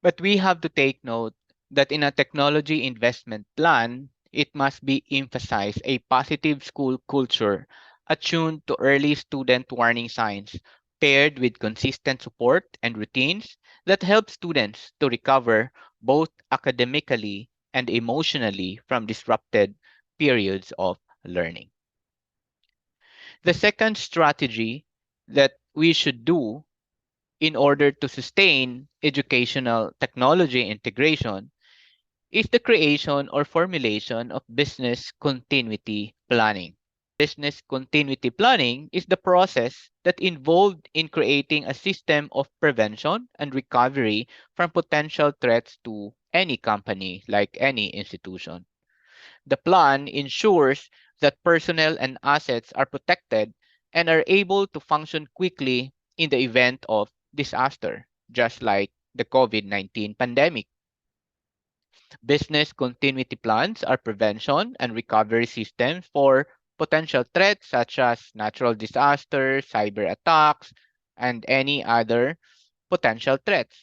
But we have to take note that in a technology investment plan, it must be emphasized a positive school culture attuned to early student warning signs, paired with consistent support and routines that help students to recover both academically and emotionally from disrupted periods of learning. The second strategy that we should do in order to sustain educational technology integration is the creation or formulation of business continuity planning. Business continuity planning is the process that involved in creating a system of prevention and recovery from potential threats to any company, like any institution. The plan ensures that personnel and assets are protected and are able to function quickly in the event of disaster, just like the COVID-19 pandemic. Business continuity plans are prevention and recovery systems for potential threats such as natural disasters, cyber attacks, and any other potential threats.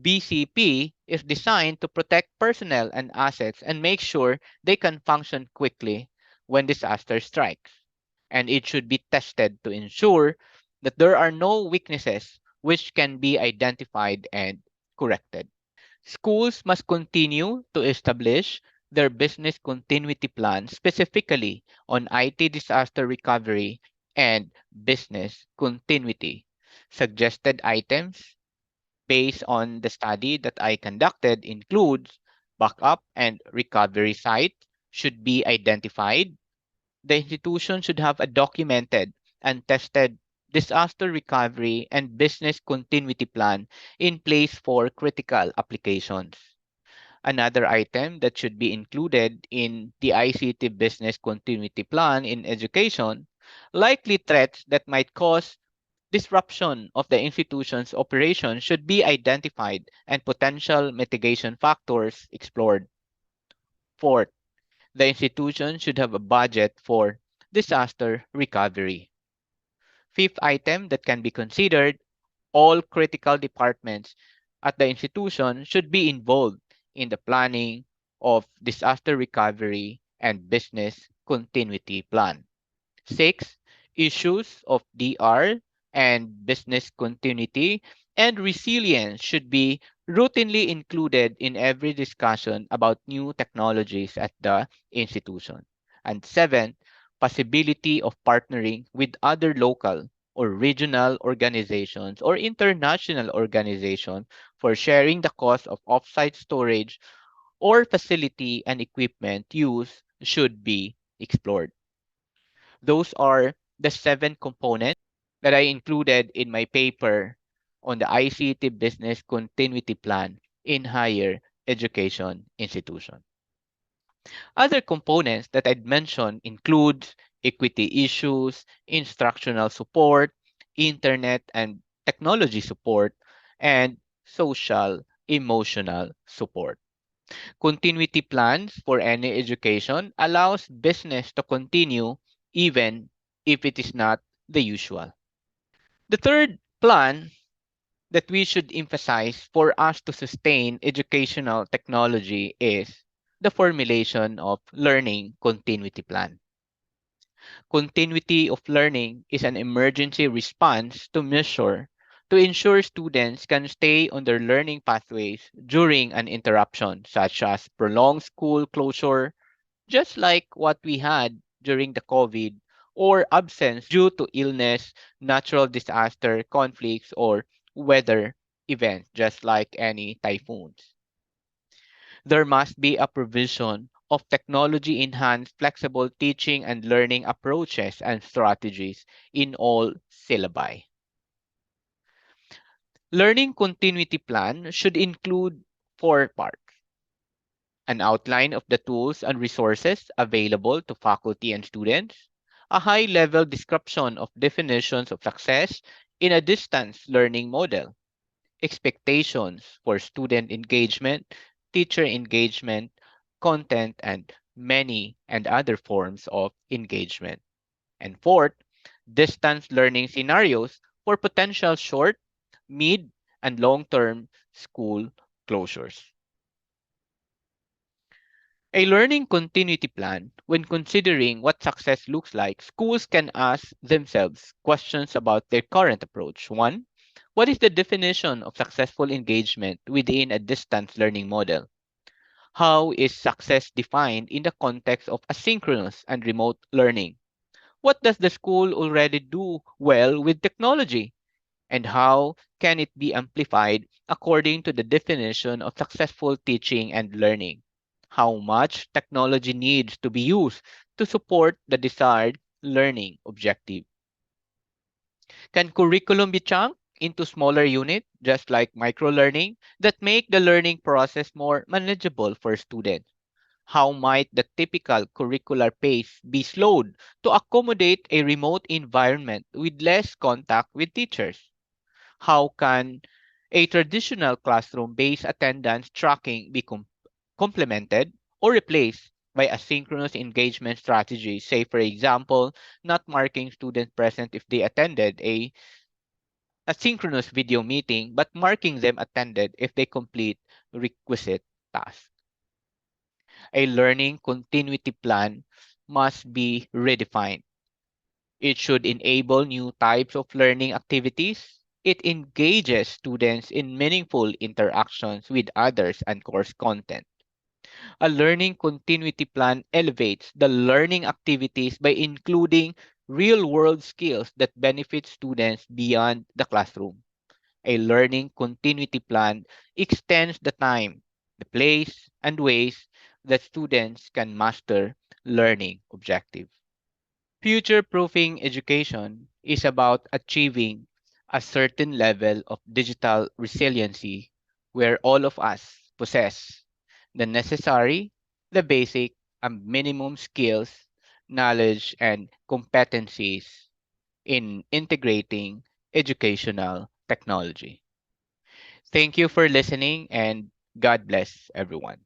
BCP is designed to protect personnel and assets and make sure they can function quickly when disaster strikes. And it should be tested to ensure that there are no weaknesses which can be identified and corrected. Schools must continue to establish their business continuity plans specifically on IT disaster recovery and business continuity. Suggested items based on the study that I conducted includes backup and recovery site should be identified. The institution should have a documented and tested disaster recovery and business continuity plan in place for critical applications. Another item that should be included in the ICT business continuity plan in education, likely threats that might cause disruption of the institution's operation should be identified and potential mitigation factors explored. Fourth, the institution should have a budget for disaster recovery. Fifth item that can be considered, all critical departments at the institution should be involved in the planning of disaster recovery and business continuity plan. Six, issues of DR and business continuity and resilience should be routinely included in every discussion about new technologies at the institution. And seven, possibility of partnering with other local or regional organizations or international organizations for sharing the cost of offsite storage or facility and equipment use should be explored. Those are the seven components that I included in my paper on the ICT Business Continuity Plan in higher education institution. Other components that I'd mentioned include equity issues, instructional support, internet and technology support, and social emotional support. Continuity plans for any education allows business to continue even if it is not the usual. The third plan that we should emphasize for us to sustain educational technology is the formulation of learning continuity plan. Continuity of learning is an emergency response to ensure students can stay on their learning pathways during an interruption such as prolonged school closure, just like what we had during the COVID, or absence due to illness, natural disaster, conflicts, or weather events, just like any typhoons. There must be a provision of technology enhanced flexible teaching and learning approaches and strategies in all syllabi. Learning continuity plan should include four parts: an outline of the tools and resources available to faculty and students, a high-level description of definitions of success in a distance learning model, expectations for student engagement, teacher engagement, content, and many and other forms of engagement. And fourth, distance learning scenarios for potential short, mid, and long term school closures. A learning continuity plan, when considering what success looks like, schools can ask themselves questions about their current approach. One, what is the definition of successful engagement within a distance learning model? How is success defined in the context of asynchronous and remote learning? What does the school already do well with technology? And how can it be amplified according to the definition of successful teaching and learning? How much technology needs to be used to support the desired learning objective? Can curriculum be chunked into smaller units, just like microlearning, that make the learning process more manageable for students? How might the typical curricular pace be slowed to accommodate a remote environment with less contact with teachers? How can a traditional classroom-based attendance tracking be complemented or replaced by asynchronous engagement strategies? Say, for example, not marking students present if they attended a asynchronous video meeting, but marking them attended if they complete requisite tasks. A learning continuity plan must be redefined. It should enable new types of learning activities. It engages students in meaningful interactions with others and course content. A learning continuity plan elevates the learning activities by including real-world skills that benefit students beyond the classroom. A learning continuity plan extends the time, the place, and ways that students can master learning objectives. Future proofing education is about achieving a certain level of digital resiliency where all of us possess the necessary, the basic, and minimum skills, knowledge, and competencies in integrating educational technology. Thank you for listening and God bless everyone.